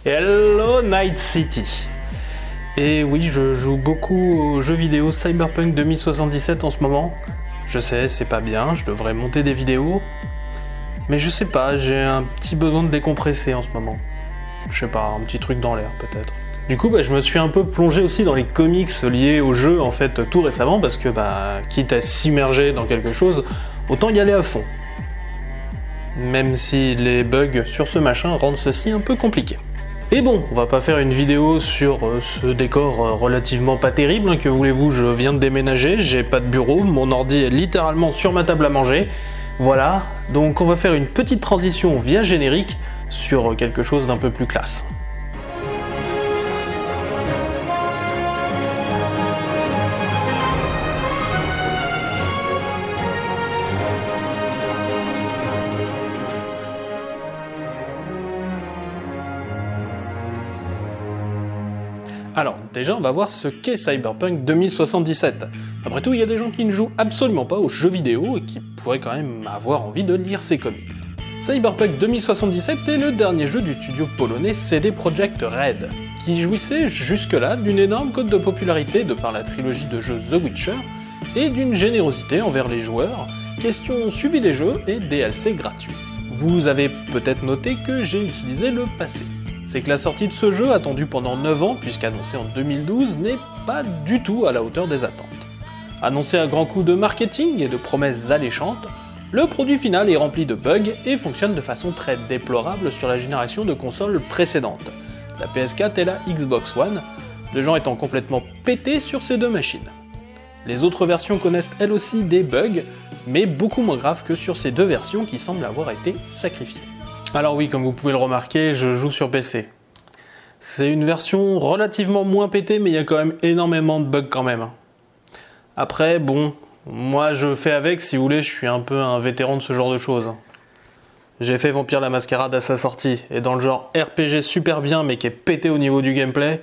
Hello Night City. Et oui, je joue beaucoup aux jeux vidéo Cyberpunk 2077 en ce moment. Je sais, c'est pas bien, je devrais monter des vidéos. Mais je sais pas, j'ai un petit besoin de décompresser en ce moment. Je sais pas, un petit truc dans l'air peut-être. Du coup, je me suis un peu plongé aussi dans les comics liés au jeu en fait tout récemment parce que quitte à s'immerger dans quelque chose, autant y aller à fond. Même si les bugs sur ce machin rendent ceci un peu compliqué. Et bon, on va pas faire une vidéo sur ce décor relativement pas terrible, que voulez-vous, je viens de déménager, j'ai pas de bureau, mon ordi est littéralement sur ma table à manger. Voilà, donc on va faire une petite transition via générique sur quelque chose d'un peu plus classe. Alors, déjà, on va voir ce qu'est Cyberpunk 2077. Après tout, il y a des gens qui ne jouent absolument pas aux jeux vidéo et qui pourraient quand même avoir envie de lire ces comics. Cyberpunk 2077 est le dernier jeu du studio polonais CD Projekt Red, qui jouissait jusque-là d'une énorme cote de popularité de par la trilogie de jeux The Witcher et d'une générosité envers les joueurs, question suivi des jeux et DLC gratuits. Vous avez peut-être noté que j'ai utilisé le passé. C'est que la sortie de ce jeu, attendue pendant 9 ans, puisqu'annoncée en 2012, n'est pas du tout à la hauteur des attentes. Annoncé à grands coups de marketing et de promesses alléchantes, le produit final est rempli de bugs et fonctionne de façon très déplorable sur la génération de consoles précédentes, la PS4 et la Xbox One, les gens étant complètement pétés sur ces deux machines. Les autres versions connaissent elles aussi des bugs, mais beaucoup moins graves que sur ces deux versions qui semblent avoir été sacrifiées. Alors oui, comme vous pouvez le remarquer, je joue sur PC. C'est une version relativement moins pétée, mais il y a quand même énormément de bugs quand même. Après, bon, moi je fais avec, si vous voulez, je suis un peu un vétéran de ce genre de choses. J'ai fait Vampire la Mascarade à sa sortie, et dans le genre RPG super bien, mais qui est pété au niveau du gameplay,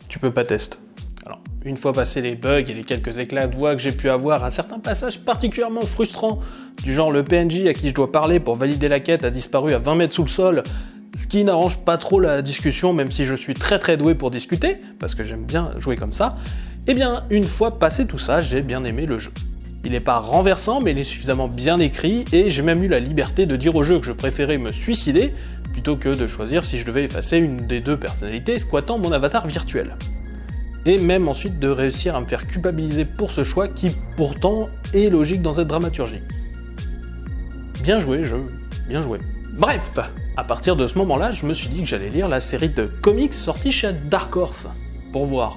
tu peux pas tester. Alors, une fois passés les bugs et les quelques éclats de voix que j'ai pu avoir à certains passages particulièrement frustrants, du genre le PNJ à qui je dois parler pour valider la quête a disparu à 20 mètres sous le sol, ce qui n'arrange pas trop la discussion même si je suis très doué pour discuter, parce que j'aime bien jouer comme ça, et bien une fois passé tout ça, j'ai bien aimé le jeu. Il n'est pas renversant mais il est suffisamment bien écrit et j'ai même eu la liberté de dire au jeu que je préférais me suicider plutôt que de choisir si je devais effacer une des deux personnalités squattant mon avatar virtuel. Et même ensuite de réussir à me faire culpabiliser pour ce choix qui pourtant est logique dans cette dramaturgie. Bien joué jeu, bien joué. Bref, à partir de ce moment-là, je me suis dit que j'allais lire la série de comics sortie chez Dark Horse, pour voir.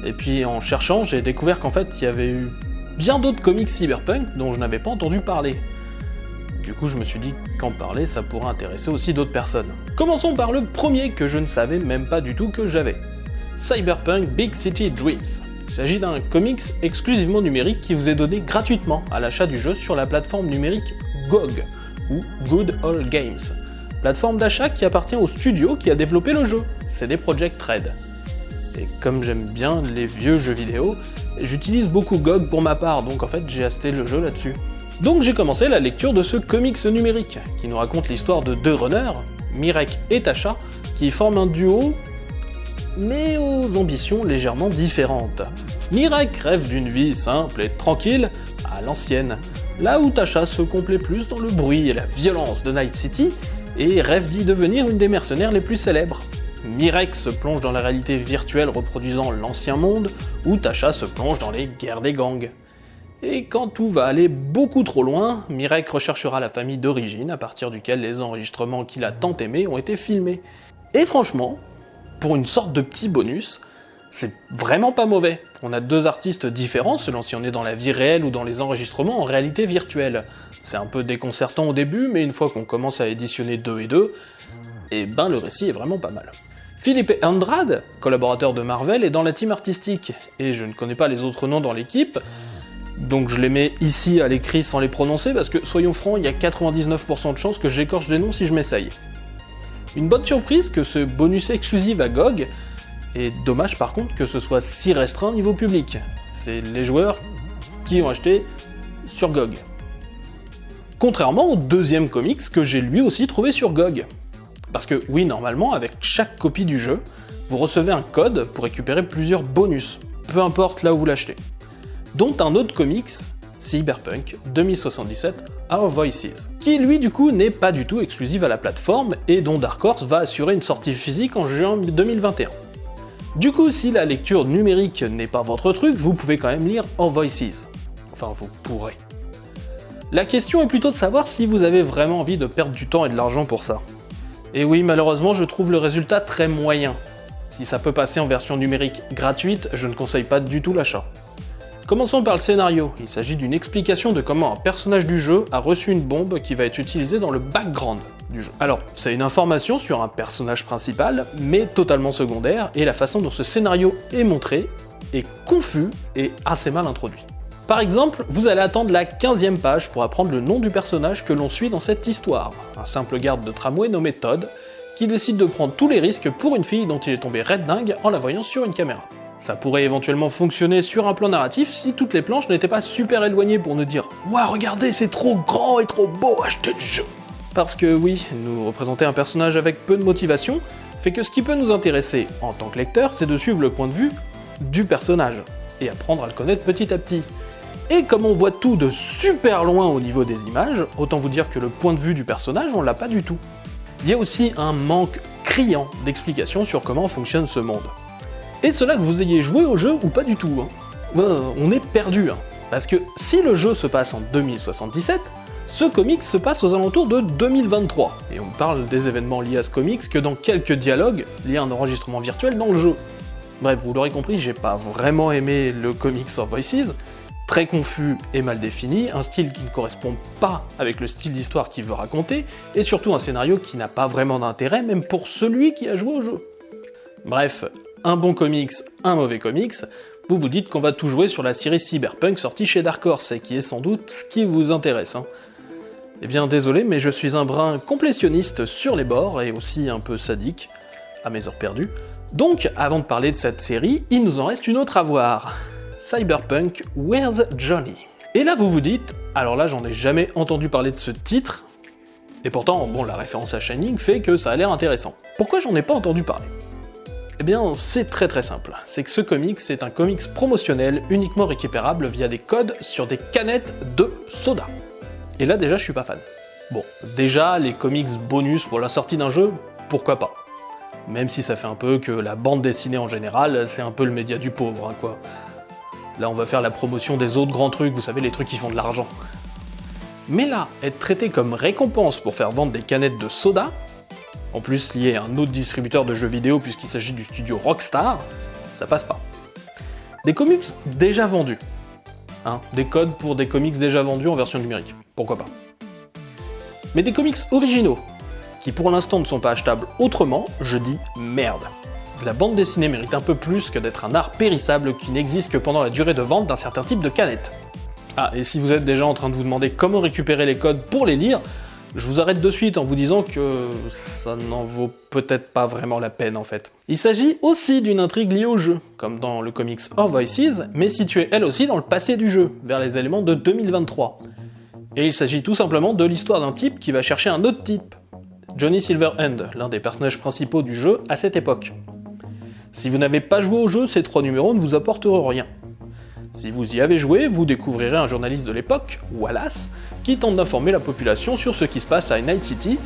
Et puis en cherchant, j'ai découvert qu'en fait il y avait eu bien d'autres comics cyberpunk dont je n'avais pas entendu parler. Du coup je me suis dit qu'en parler ça pourrait intéresser aussi d'autres personnes. Commençons par le premier que je ne savais même pas du tout que j'avais. Cyberpunk Big City Dreams. Il s'agit d'un comics exclusivement numérique qui vous est donné gratuitement à l'achat du jeu sur la plateforme numérique GOG, ou Good Old Games. Plateforme d'achat qui appartient au studio qui a développé le jeu, CD Projekt Red. Et comme j'aime bien les vieux jeux vidéo, j'utilise beaucoup GOG pour ma part, donc en fait j'ai acheté le jeu là-dessus. Donc j'ai commencé la lecture de ce comics numérique, qui nous raconte l'histoire de deux runners, Mirek et Tasha, qui forment un duo mais aux ambitions légèrement différentes. Mirek rêve d'une vie simple et tranquille, à l'ancienne, là où Tasha se complaît plus dans le bruit et la violence de Night City, et rêve d'y devenir une des mercenaires les plus célèbres. Mirek se plonge dans la réalité virtuelle reproduisant l'ancien monde, où Tasha se plonge dans les guerres des gangs. Et quand tout va aller beaucoup trop loin, Mirek recherchera la famille d'origine à partir duquel les enregistrements qu'il a tant aimés ont été filmés. Et franchement, pour une sorte de petit bonus, c'est vraiment pas mauvais. On a deux artistes différents selon si on est dans la vie réelle ou dans les enregistrements en réalité virtuelle. C'est un peu déconcertant au début, mais une fois qu'on commence à éditionner 2 et 2, et le récit est vraiment pas mal. Philippe Andrade, collaborateur de Marvel, est dans la team artistique, et je ne connais pas les autres noms dans l'équipe, donc je les mets ici à l'écrit sans les prononcer, parce que soyons francs, il y a 99% de chances que j'écorche des noms si je m'essaye. Une bonne surprise que ce bonus exclusif à GOG, et dommage par contre que ce soit si restreint niveau public. C'est les joueurs qui ont acheté sur GOG. Contrairement au deuxième comics que j'ai lui aussi trouvé sur GOG. Parce que oui, normalement, avec chaque copie du jeu, vous recevez un code pour récupérer plusieurs bonus, peu importe là où vous l'achetez. Dont un autre comics, Cyberpunk 2077 Our Voices, qui lui du coup n'est pas du tout exclusif à la plateforme et dont Dark Horse va assurer une sortie physique en juin 2021. Du coup, si la lecture numérique n'est pas votre truc, vous pouvez quand même lire Our Voices. Enfin, vous pourrez. La question est plutôt de savoir si vous avez vraiment envie de perdre du temps et de l'argent pour ça. Et oui, malheureusement, je trouve le résultat très moyen. Si ça peut passer en version numérique gratuite, je ne conseille pas du tout l'achat. Commençons par le scénario. Il s'agit d'une explication de comment un personnage du jeu a reçu une bombe qui va être utilisée dans le background du jeu. Alors, c'est une information sur un personnage principal, mais totalement secondaire, et la façon dont ce scénario est montré est confus et assez mal introduit. Par exemple, vous allez attendre la 15e page pour apprendre le nom du personnage que l'on suit dans cette histoire, un simple garde de tramway nommé Todd, qui décide de prendre tous les risques pour une fille dont il est tombé red dingue en la voyant sur une caméra. Ça pourrait éventuellement fonctionner sur un plan narratif si toutes les planches n'étaient pas super éloignées pour nous dire « Ouah, regardez, c'est trop grand et trop beau, achetez le jeu !» Parce que oui, nous représenter un personnage avec peu de motivation fait que ce qui peut nous intéresser en tant que lecteur, c'est de suivre le point de vue du personnage, et apprendre à le connaître petit à petit. Et comme on voit tout de super loin au niveau des images, autant vous dire que le point de vue du personnage, on l'a pas du tout. Il y a aussi un manque criant d'explications sur comment fonctionne ce monde. Et cela que vous ayez joué au jeu ou pas du tout, on est perdu, parce que si le jeu se passe en 2077, ce comics se passe aux alentours de 2023, et on parle des événements liés à ce comics que dans quelques dialogues liés à un enregistrement virtuel dans le jeu. Bref, vous l'aurez compris, j'ai pas vraiment aimé le comics Our Voices, très confus et mal défini, un style qui ne correspond pas avec le style d'histoire qu'il veut raconter, et surtout un scénario qui n'a pas vraiment d'intérêt, même pour celui qui a joué au jeu. Bref, un bon comics, un mauvais comics, vous vous dites qu'on va tout jouer sur la série Cyberpunk sortie chez Dark Horse, et qui est sans doute ce qui vous intéresse. Eh bien désolé, mais je suis un brin complétionniste sur les bords, et aussi un peu sadique, à mes heures perdues. Donc, avant de parler de cette série, il nous en reste une autre à voir. Cyberpunk Where's Johnny? Et là vous vous dites, alors là j'en ai jamais entendu parler de ce titre, et pourtant, bon, la référence à Shining fait que ça a l'air intéressant. Pourquoi j'en ai pas entendu parler? Eh bien, c'est très simple. C'est que ce comics, c'est un comics promotionnel uniquement récupérable via des codes sur des canettes de soda. Et là, déjà, je suis pas fan. Bon, déjà, les comics bonus pour la sortie d'un jeu, pourquoi pas? Même si ça fait un peu que la bande dessinée en général, c'est un peu le média du pauvre, quoi. Là, on va faire la promotion des autres grands trucs, vous savez, les trucs qui font de l'argent. Mais là, être traité comme récompense pour faire vendre des canettes de soda, en plus lié à un autre distributeur de jeux vidéo puisqu'il s'agit du studio Rockstar, ça passe pas. Des comics déjà vendus. Des codes pour des comics déjà vendus en version numérique. Pourquoi pas. Mais des comics originaux, qui pour l'instant ne sont pas achetables autrement, je dis merde. La bande dessinée mérite un peu plus que d'être un art périssable qui n'existe que pendant la durée de vente d'un certain type de canette. Ah, et si vous êtes déjà en train de vous demander comment récupérer les codes pour les lire, je vous arrête de suite en vous disant que ça n'en vaut peut-être pas vraiment la peine en fait. Il s'agit aussi d'une intrigue liée au jeu, comme dans le comics Our Voices, mais située elle aussi dans le passé du jeu, vers les éléments de 2023. Et il s'agit tout simplement de l'histoire d'un type qui va chercher un autre type, Johnny Silverhand, l'un des personnages principaux du jeu à cette époque. Si vous n'avez pas joué au jeu, ces 3 numéros ne vous apporteront rien. Si vous y avez joué, vous découvrirez un journaliste de l'époque, Wallace, qui tente d'informer la population sur ce qui se passe à Night City,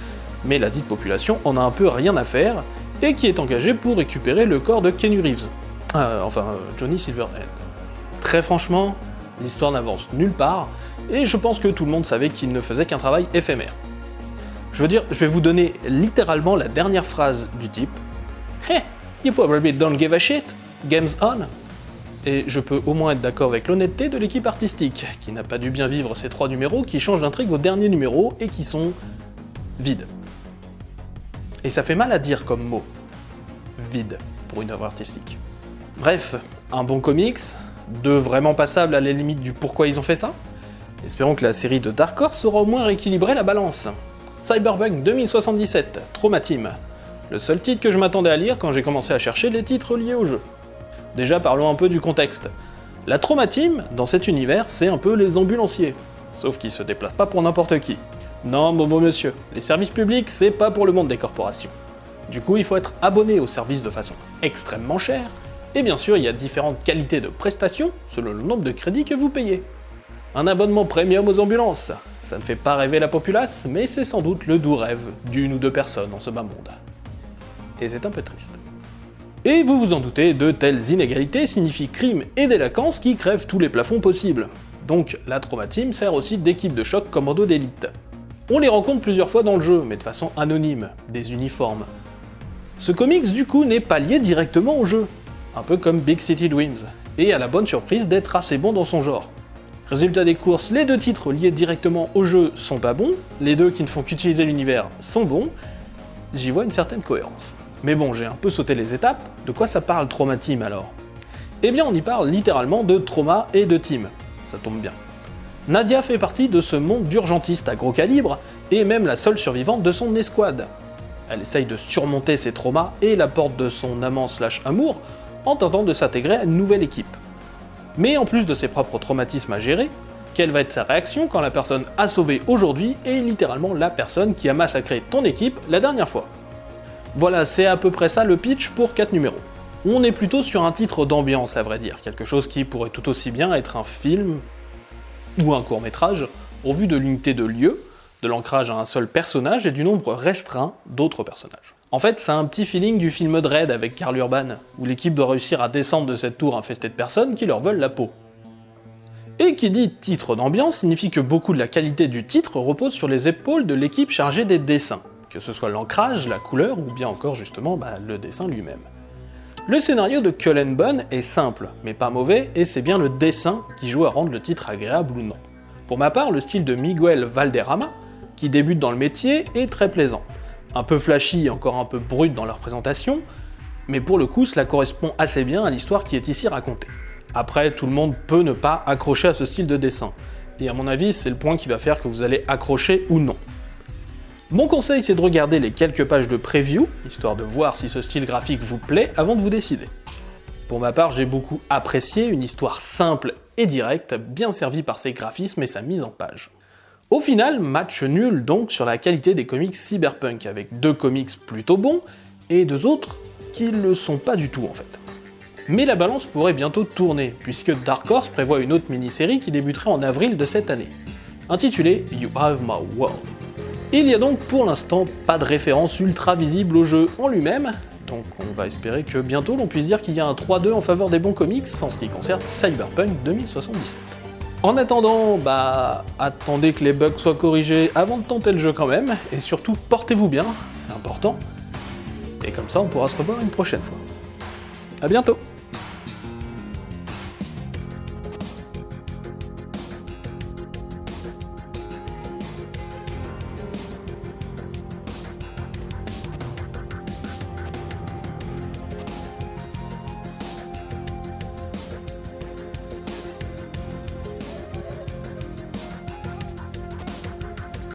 mais la dite population en a un peu rien à faire, et qui est engagée pour récupérer le corps de Keanu Reeves. Johnny Silverhand. Très franchement, l'histoire n'avance nulle part, et je pense que tout le monde savait qu'il ne faisait qu'un travail éphémère. Je veux dire, je vais vous donner littéralement la dernière phrase du type « Hey, you probably don't give a shit, game's on !» Et je peux au moins être d'accord avec l'honnêteté de l'équipe artistique, qui n'a pas dû bien vivre ces 3 numéros qui changent d'intrigue au dernier numéro et qui sont vides. Et ça fait mal à dire comme mot. Vide, pour une œuvre artistique. Bref, un bon comics, 2 vraiment passables à la limite du pourquoi ils ont fait ça. Espérons que la série de Dark Horse saura au moins rééquilibrer la balance. Cyberpunk 2077, Trauma Team. Le seul titre que je m'attendais à lire quand j'ai commencé à chercher les titres liés au jeu. Déjà, parlons un peu du contexte. La Trauma Team, dans cet univers, c'est un peu les ambulanciers. Sauf qu'ils se déplacent pas pour n'importe qui. Non, mon beau monsieur, les services publics, c'est pas pour le monde des corporations. Du coup, il faut être abonné aux services de façon extrêmement chère, et bien sûr, il y a différentes qualités de prestations selon le nombre de crédits que vous payez. Un abonnement premium aux ambulances, ça ne fait pas rêver la populace, mais c'est sans doute le doux rêve d'une ou deux personnes en ce bas monde. Et c'est un peu triste. Et vous vous en doutez, de telles inégalités signifient crime et délinquance qui crèvent tous les plafonds possibles. Donc la Trauma Team sert aussi d'équipe de choc commando d'élite. On les rencontre plusieurs fois dans le jeu, mais de façon anonyme, des uniformes. Ce comics du coup n'est pas lié directement au jeu, un peu comme Big City Dreams, et a la bonne surprise d'être assez bon dans son genre. Résultat des courses, les deux titres liés directement au jeu sont pas bons, les deux qui ne font qu'utiliser l'univers sont bons, j'y vois une certaine cohérence. Mais bon, j'ai un peu sauté les étapes, de quoi ça parle Trauma Team alors? Eh bien on y parle littéralement de trauma et de team, ça tombe bien. Nadia fait partie de ce monde d'urgentistes à gros calibre, et est même la seule survivante de son escouade. Elle essaye de surmonter ses traumas et la porte de son amant/amour en tentant de s'intégrer à une nouvelle équipe. Mais en plus de ses propres traumatismes à gérer, quelle va être sa réaction quand la personne à sauver aujourd'hui est littéralement la personne qui a massacré ton équipe la dernière fois? Voilà, c'est à peu près ça le pitch pour 4 numéros. On est plutôt sur un titre d'ambiance à vrai dire, quelque chose qui pourrait tout aussi bien être un film ou un court-métrage, au vu de l'unité de lieu, de l'ancrage à un seul personnage et du nombre restreint d'autres personnages. En fait, c'est un petit feeling du film Dread avec Karl Urban, où l'équipe doit réussir à descendre de cette tour infestée de personnes qui leur veulent la peau. Et qui dit titre d'ambiance signifie que beaucoup de la qualité du titre repose sur les épaules de l'équipe chargée des dessins, que ce soit l'ancrage, la couleur ou bien encore justement le dessin lui-même. Le scénario de Cullen Bunn est simple, mais pas mauvais, et c'est bien le dessin qui joue à rendre le titre agréable ou non. Pour ma part, le style de Miguel Valderrama, qui débute dans le métier, est très plaisant. Un peu flashy et encore un peu brut dans leur présentation, mais pour le coup cela correspond assez bien à l'histoire qui est ici racontée. Après, tout le monde peut ne pas accrocher à ce style de dessin, et à mon avis c'est le point qui va faire que vous allez accrocher ou non. Mon conseil c'est de regarder les quelques pages de preview, histoire de voir si ce style graphique vous plaît avant de vous décider. Pour ma part, j'ai beaucoup apprécié une histoire simple et directe, bien servie par ses graphismes et sa mise en page. Au final, match nul donc sur la qualité des comics cyberpunk, avec 2 comics plutôt bons et 2 autres qui ne le sont pas du tout en fait. Mais la balance pourrait bientôt tourner, puisque Dark Horse prévoit une autre mini-série qui débuterait en avril de cette année, intitulée You Have My World. Il n'y a donc pour l'instant pas de référence ultra visible au jeu en lui-même, donc on va espérer que bientôt l'on puisse dire qu'il y a un 3-2 en faveur des bons comics en ce qui concerne Cyberpunk 2077. En attendant, attendez que les bugs soient corrigés avant de tenter le jeu quand même, et surtout portez-vous bien, c'est important, et comme ça on pourra se revoir une prochaine fois. A bientôt!